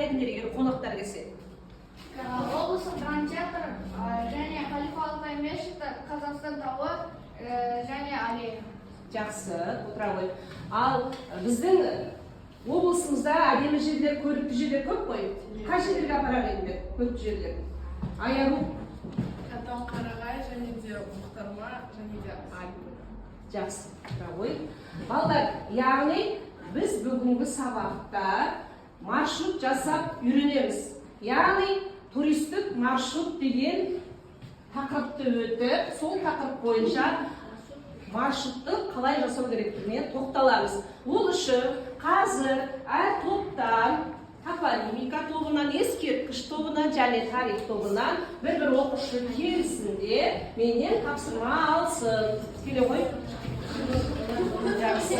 едіңдер егер қонақтар келсе? Облыстық драма театр және халифалық мешіт, Қазақстан тауы және аллея. Жақсы, отыра ғой. Ал біздің облысымызда әдемі жерлер, көрікті жерлер көп қой. Қай жерлерге апарар едіңдер, көрікті жерлер? Аяру? Қарағай және де Мұхтарма және де Альпі. Жақсы, отыра ғой. Балдар, яғни біз бүгінгі сабақта маршрут жасап үйренеміз. Яғни туристік маршрут деген тақырыпты өтіп, сол тақырып бойынша маршрутты қалай жасау керектігіне тоқталамыз. Ол үшін қазір әр топтан, топонимика тобынан, ескерткіш тобынан және тарих тобынан бір оқушы келсін де менен тапсырма алсын. Келе ғой. Жақсы.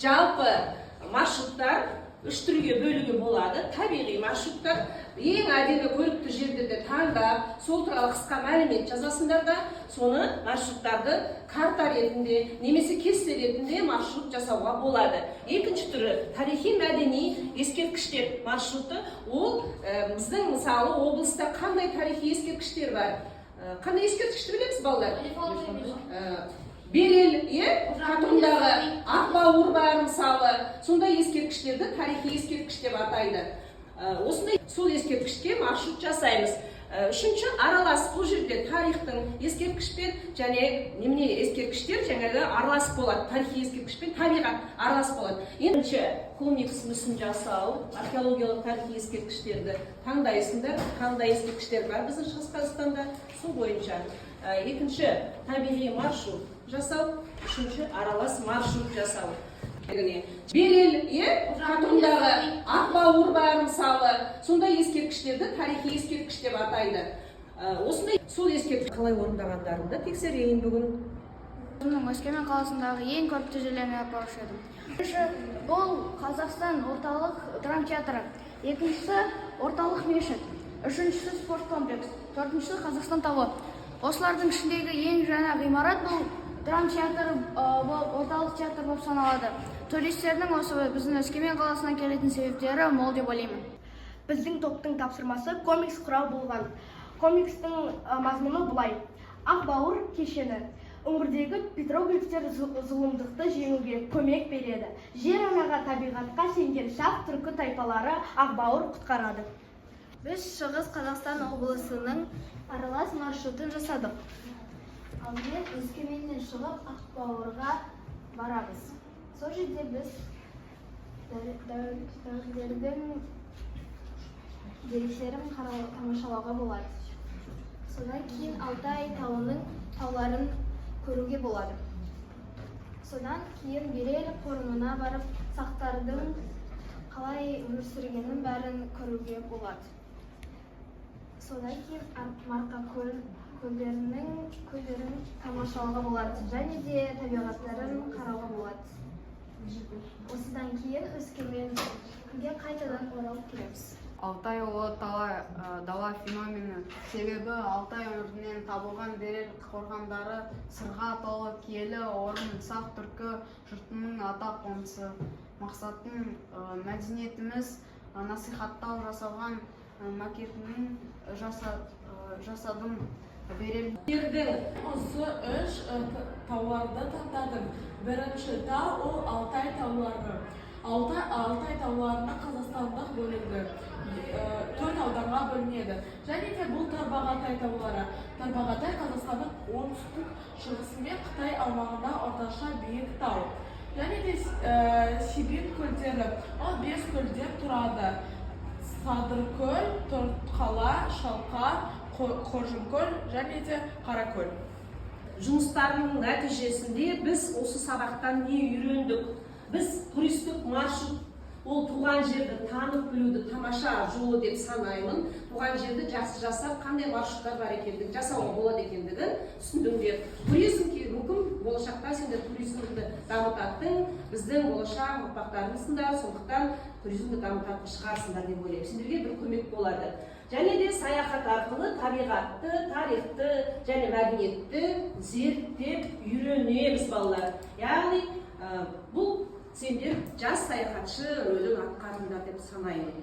Жалпы маршруттар үш түрге бөлуге болады. Табиғи маршруттар, ең әдемі көрікті жерлерді таңдап, сол туралы қысқа мәлімет жазасыңдар да, соны маршруттарды карта ретінде немесе кесте ретінде маршрут жасауға болады. Екінші түрі тарихи мәдени ескерткіштер маршруты. Ол біздің мысалы облыста қандай тарихи ескерткіштер бар? Қандай ескерткішті білеміз балалар? Берел, қатымдағы Ақбауыр бар мысалы, сондай ескерткіштерді тарихи ескерткіш деп атайды. Осындай сол ескерткішке маршрут жасаймыз. Үшінші аралас, бұл жерде тарихтың ескерткішпен және немене ескерткіштер жаңағы аралас болады. Тарихи ескерткішпен табиғат аралас болады. Екінші комикс мүсін жасау, археологиялық тарихи ескерткіштерді таңдайсыңдар, қандай ескерткіштер бар біздің Шығыс Қазақстанда, сол бойынша. Екінші табиғи маршрут жасау, үшінші аралас маршрут жасау. Берел, қатымдағы Ақбауыр бар мысалы, сондай ескерткіштерді тарихи ескерткіш деп атайды. Осындай сол ескерткіш қалай орындағандарында тексерейін бүгін. Өскемен қаласындағы ең көрікті жерлеріне апарушы едім. Бірінші, бұл Қазақстан орталық драма театры. Екіншісі орталық мешіт. Үшіншісі спорт комплекс. Төртіншісі Қазақстан тауы. Осылардың ішіндегі ең жаңа ғимарат бұл драма театр, орталық театр болып саналады. Туристердің осы біздің Өскемен қаласынан келетін себептері мол деп ойлаймын. Біздің топтың тапсырмасы комикс құрау болған. Комикстің мазмұны бұлай: Ақбауыр кешені. Өңірдегі петроглифтер зұлымдықты жеңуге көмек береді. Жер анаға, табиғатқа сенген шақ түркі тайпалары Ақбауыр құтқарады. Біз Шығыс Қазақстан облысының аралас маршрутын жасадық. Алдымен Өскеменнен шығып Ақбауырға барамыз. Сол жерде біз дәуірлердің деректерін тамашалауға болады. Содан кейін Алтай тауының тауларын көруге болады. Содан кейін Берел қорымына барып, сақтардың қалай өмір сүргенін бәрін көруге болады. Содан кейін Марқакөл көлдерін тамашалауға болады, және де табиғаттарын қарауға болады. Осыдан кейін Өскеменге қайтадан оралып келеміз. Алтай ұлы дала феномені. Себебі Алтай өңірінен табылған Берел қорғандары сырға толы киелі орын, сақ түркі жұртының ата қонысы. Мақсатын мәдениетіміз насихаттау жасалған макетінің жасадым. Осы үш тауларды таңдадым. Бірінші тау ол Алтай таулары. Алтай тауларына қазақстандық бөлінді. 4 ауданға бөлінеді. Және де бұл Тарбағатай таулары. Тарбағатай Қазақстанның оңтүстік шығысы мен Қытай аумағында орташа биік тау. Және де Сибин көлдері. Ол 5 көлден тұрады. Садыркөл, Торқала, Шалқар, Қоржынкөл және де Қаракөл. Жұмыстарының нәтижесінде біз осы сабақтан не үйрендік? Біз туристік маршрут, ол туған жерді танып білуді тамаша жолы деп санаймын. Туған жерді жақсы жасап, қандай маршруттар бар екендігін, жасауға болады екендігін түсіндіңдер. Туризм мүмкін болашақта сендер туризмді дамытатын, біздің болашақ ұрпақтарымызсыңдар, сондықтан туризмді дамытатын шығарсыңдар деп ойлаймын. Сендерге бір көмек болады. Және де саяхат арқылы табиғатты, тарихты және мәдениетті зерттеп үйренеміз балалар. Яғни бұл сендер жас саяхатшы рөлін атқардыңдар деп санаймын.